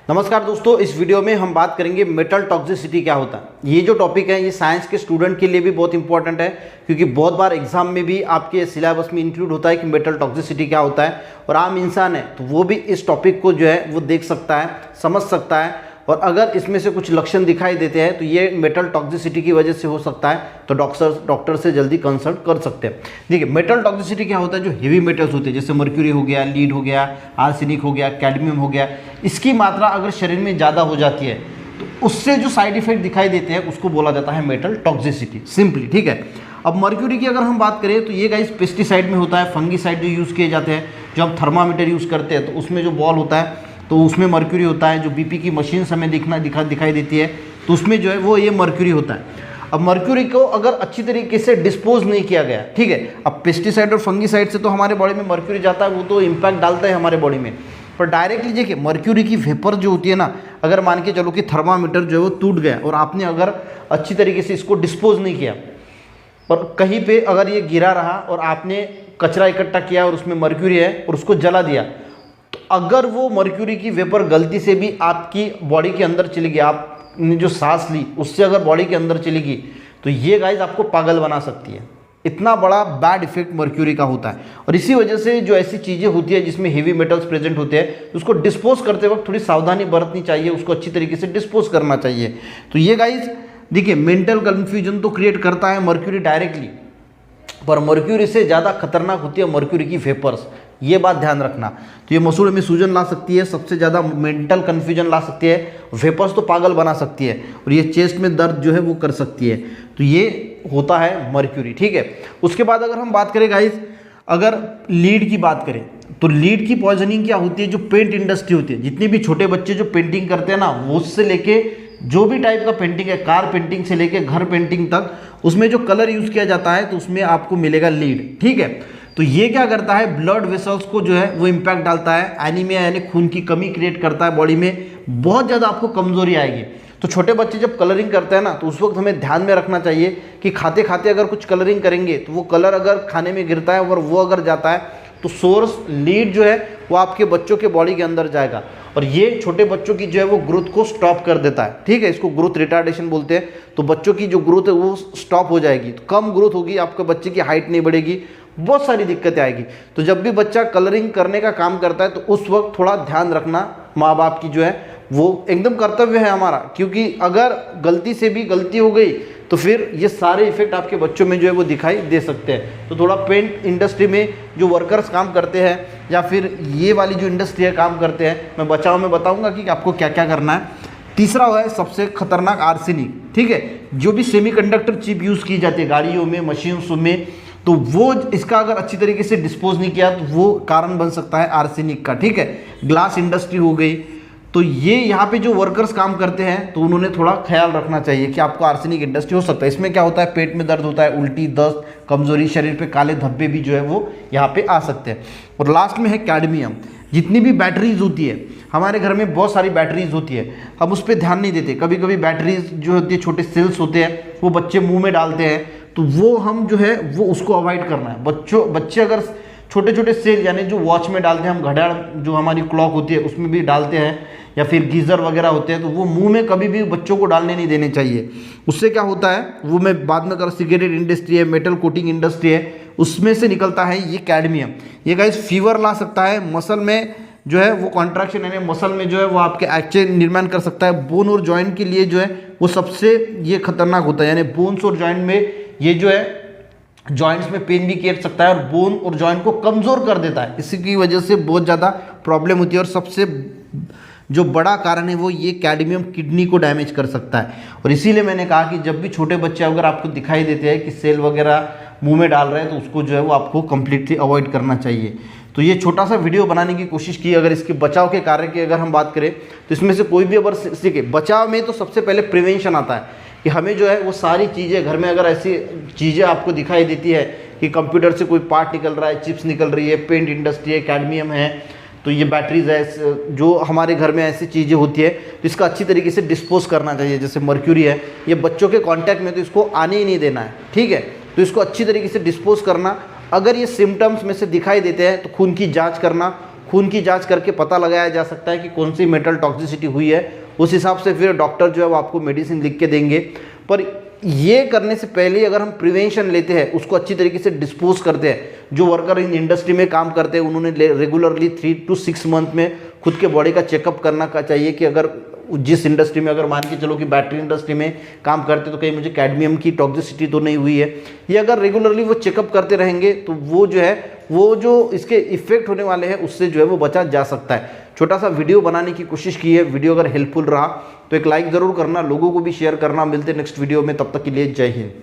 नमस्कार दोस्तों, इस वीडियो में हम बात करेंगे मेटल टॉक्सिसिटी क्या होता है। ये जो टॉपिक है ये साइंस के स्टूडेंट के लिए भी बहुत इंपॉर्टेंट है, क्योंकि बहुत बार एग्जाम में भी आपके सिलेबस में इंक्लूड होता है कि मेटल टॉक्सिसिटी क्या होता है। और आम इंसान है तो वो भी इस टॉपिक को जो है वो देख सकता है, समझ सकता है, और अगर इसमें से कुछ लक्षण दिखाई देते हैं तो ये मेटल टॉक्सिसिटी की वजह से हो सकता है, तो डॉक्टर से जल्दी कंसल्ट कर सकते हैं। देखिए, मेटल टॉक्सिसिटी क्या होता है, जो हेवी मेटल्स होते हैं जैसे मर्क्यूरी हो गया, लीड हो गया, आर्सेनिक हो गया, कैडमियम हो गया, इसकी मात्रा अगर शरीर में ज़्यादा हो जाती है तो उससे जो साइड इफेक्ट दिखाई देते हैं उसको बोला जाता है मेटल टॉक्सिसिटी, सिंपली। ठीक है, अब मर्क्यूरी की अगर हम बात करें तो ये गाइस पेस्टिसाइड में होता है, फंगीसाइड जो यूज़ किए जाते हैं, जो हम थर्मामीटर यूज़ करते हैं तो उसमें जो बॉल होता है तो उसमें मर्क्यूरी होता है, जो बीपी की मशीन हमें दिखाई देती है तो उसमें जो है वो ये मर्क्यूरी होता है। अब मर्क्यूरी को अगर अच्छी तरीके से डिस्पोज नहीं किया गया, ठीक है, अब पेस्टिसाइड और फंगीसाइड से तो हमारे बॉडी में मर्क्यूरी जाता है, वो तो इम्पैक्ट डालता है हमारे बॉडी में, पर डायरेक्टली देखिए मर्क्यूरी की वेपर जो होती है ना, अगर मान के चलो कि थर्मामीटर जो है वो टूट गया और आपने अगर अच्छी तरीके से इसको डिस्पोज नहीं किया और कहीं पे अगर ये गिरा रहा और आपने कचरा इकट्ठा किया और उसमें मर्क्यूरी है और उसको जला दिया, तो अगर वो मर्क्यूरी की वेपर गलती से भी आपकी बॉडी के अंदर चली गई, आपने जो सांस ली उससे अगर बॉडी के अंदर चली गई, तो ये गाइस आपको पागल बना सकती है। इतना बड़ा बैड इफेक्ट मर्क्यूरी का होता है। और इसी वजह से जो ऐसी चीज़ें होती है जिसमें हेवी मेटल्स प्रेजेंट होते हैं, उसको डिस्पोज करते वक्त थोड़ी सावधानी बरतनी चाहिए, उसको अच्छी तरीके से डिस्पोज करना चाहिए। तो ये गाइस देखिए, मेंटल कन्फ्यूजन तो क्रिएट करता है मर्क्यूरी डायरेक्टली, पर मर्क्यूरी से ज़्यादा खतरनाक होती है मर्क्यूरी की वेपर्स, ये बात ध्यान रखना। तो ये मसूड़े में सूजन ला सकती है, सबसे ज़्यादा मेंटल कन्फ्यूजन ला सकती है, वेपर्स तो पागल बना सकती है, और ये चेस्ट में दर्द जो है वो कर सकती है। तो ये होता है मर्क्यूरी। ठीक है, उसके बाद अगर हम बात करें गाइस, अगर लीड की बात करें तो लीड की पॉइजनिंग क्या होती है, जो पेंट इंडस्ट्री होती है, जितने भी छोटे बच्चे जो पेंटिंग करते हैं ना, वो उससे लेके जो भी टाइप का पेंटिंग है, कार पेंटिंग से लेके घर पेंटिंग तक, उसमें जो कलर यूज़ किया जाता है तो उसमें आपको मिलेगा लीड। ठीक है, तो ये क्या करता है, ब्लड वेसल्स को जो है वो इम्पैक्ट डालता है, एनीमिया यानी खून की कमी क्रिएट करता है बॉडी में, बहुत ज़्यादा आपको कमजोरी आएगी। तो छोटे बच्चे जब कलरिंग करते हैं ना, तो उस वक्त हमें ध्यान में रखना चाहिए कि खाते खाते अगर कुछ कलरिंग करेंगे तो वो कलर अगर खाने में गिरता है और वो अगर जाता है तो सोर्स लीड जो है वो आपके बच्चों के बॉडी के अंदर जाएगा, और ये छोटे बच्चों की जो है वो ग्रोथ को स्टॉप कर देता है। ठीक है, इसको ग्रोथ रिटार्डेशन बोलते हैं। तो बच्चों की जो ग्रोथ है वो स्टॉप हो जाएगी, तो कम ग्रोथ होगी, आपके बच्चे की हाइट नहीं बढ़ेगी, बहुत सारी दिक्कतें आएगी। तो जब भी बच्चा कलरिंग करने का काम करता है तो उस वक्त थोड़ा ध्यान रखना, माँ बाप की जो है वो एकदम कर्तव्य है हमारा, क्योंकि अगर गलती से भी गलती हो गई तो फिर ये सारे इफेक्ट आपके बच्चों में जो है वो दिखाई दे सकते हैं। तो थोड़ा पेंट इंडस्ट्री में जो वर्कर्स काम करते हैं या फिर ये वाली जो इंडस्ट्री है काम करते हैं, मैं बचाव में बताऊंगा कि आपको क्या क्या करना है। तीसरा है सबसे खतरनाक आर्सेनिक। ठीक है, जो भी सेमीकंडक्टर चिप यूज़ की जाती है गाड़ियों में, मशीन्स में, तो वो इसका अगर अच्छी तरीके से डिस्पोज नहीं किया तो वो कारण बन सकता है आर्सेनिक का। ठीक है, ग्लास इंडस्ट्री हो गई, तो ये यहाँ पे जो वर्कर्स काम करते हैं तो उन्होंने थोड़ा ख्याल रखना चाहिए कि आपको आर्सेनिक इंडस्ट्री हो सकता है। इसमें क्या होता है, पेट में दर्द होता है, उल्टी, दस्त, कमजोरी, शरीर पे काले धब्बे भी जो है वो यहाँ पे आ सकते हैं। और लास्ट में है कैडमियम। जितनी भी बैटरीज होती है, हमारे घर में बहुत सारी बैटरीज होती है, हम उस पर ध्यान नहीं देते। कभी कभी बैटरीज जो होती है, छोटे सेल्स होते हैं, वो बच्चे मुँह में डालते हैं, तो वो हम जो है वो उसको अवॉइड करना है। बच्चे अगर छोटे छोटे सेल यानी जो वॉच में डालते हैं, हम घड़ियाल जो हमारी क्लॉक होती है उसमें भी डालते हैं, या फिर गीज़र वगैरह होते हैं, तो वो मुंह में कभी भी बच्चों को डालने नहीं देने चाहिए। उससे क्या होता है वो मैं बाद में सिगरेट इंडस्ट्री है, मेटल कोटिंग इंडस्ट्री है, उसमें से निकलता है ये कैडमियम। ये गाइस फीवर ला सकता है, मसल में जो है वो कॉन्ट्रैक्शन यानी मसल में जो है वो आपके एक्चे निर्माण कर सकता है। बोन और जॉइंट के लिए जो है वो सबसे ये खतरनाक होता है, यानी बोन्स और जॉइंट में ये जो है जॉइंट्स में पेन भी कर सकता है और बोन और जॉइंट को कमज़ोर कर देता है। इसी की वजह से बहुत ज़्यादा प्रॉब्लम होती है, और सबसे जो बड़ा कारण है वो ये कैडमियम किडनी को डैमेज कर सकता है। और इसीलिए मैंने कहा कि जब भी छोटे बच्चे अगर आपको दिखाई देते हैं कि सेल वगैरह मुंह में डाल रहे हैं तो उसको जो है वो आपको कंप्लीटली अवॉइड करना चाहिए। तो ये छोटा सा वीडियो बनाने की कोशिश की। अगर इसके बचाव के कार्य की अगर हम बात करें तो इसमें से कोई भी अगर सीखे, बचाव में तो सबसे पहले प्रिवेंशन आता है कि हमें जो है वो सारी चीज़ें घर में, अगर ऐसी चीज़ें आपको दिखाई देती है कि कंप्यूटर से कोई पार्ट निकल रहा है, चिप्स निकल रही है, पेंट इंडस्ट्री है, कैडमियम है, तो ये बैटरीज है, जो हमारे घर में ऐसी चीज़ें होती है तो इसका अच्छी तरीके से डिस्पोज करना चाहिए। जैसे मर्क्यूरी है, ये बच्चों के कांटेक्ट में तो इसको आने ही नहीं देना है। ठीक है, तो इसको अच्छी तरीके से डिस्पोज करना। अगर ये सिम्टम्स में से दिखाई देते हैं तो खून की जांच करना, खून की जांच करके पता लगाया जा सकता है कि कौन सी मेटल टॉक्सिसिटी हुई है। उस हिसाब से फिर डॉक्टर जो है वो आपको मेडिसिन लिख के देंगे। पर ये करने से पहले अगर हम प्रिवेंशन लेते हैं, उसको अच्छी तरीके से डिस्पोज करते हैं, जो वर्कर इन इंडस्ट्री में काम करते हैं उन्होंने रेगुलरली 3 to 6 मंथ में खुद के बॉडी का चेकअप करना चाहिए कि अगर जिस इंडस्ट्री में, अगर मान के चलो कि बैटरी इंडस्ट्री में काम करते तो कहीं मुझे कैडमियम की टॉक्सिसिटी तो नहीं हुई है, ये अगर रेगुलरली वो चेकअप करते रहेंगे तो वो जो है वो जो इसके इफेक्ट होने वाले हैं उससे जो है वो बचा जा सकता है। छोटा सा वीडियो बनाने की कोशिश की है, वीडियो अगर हेल्पफुल रहा तो एक लाइक ज़रूर करना, लोगों को भी शेयर करना। मिलते हैं नेक्स्ट वीडियो में, तब तक के लिए जय हिंद।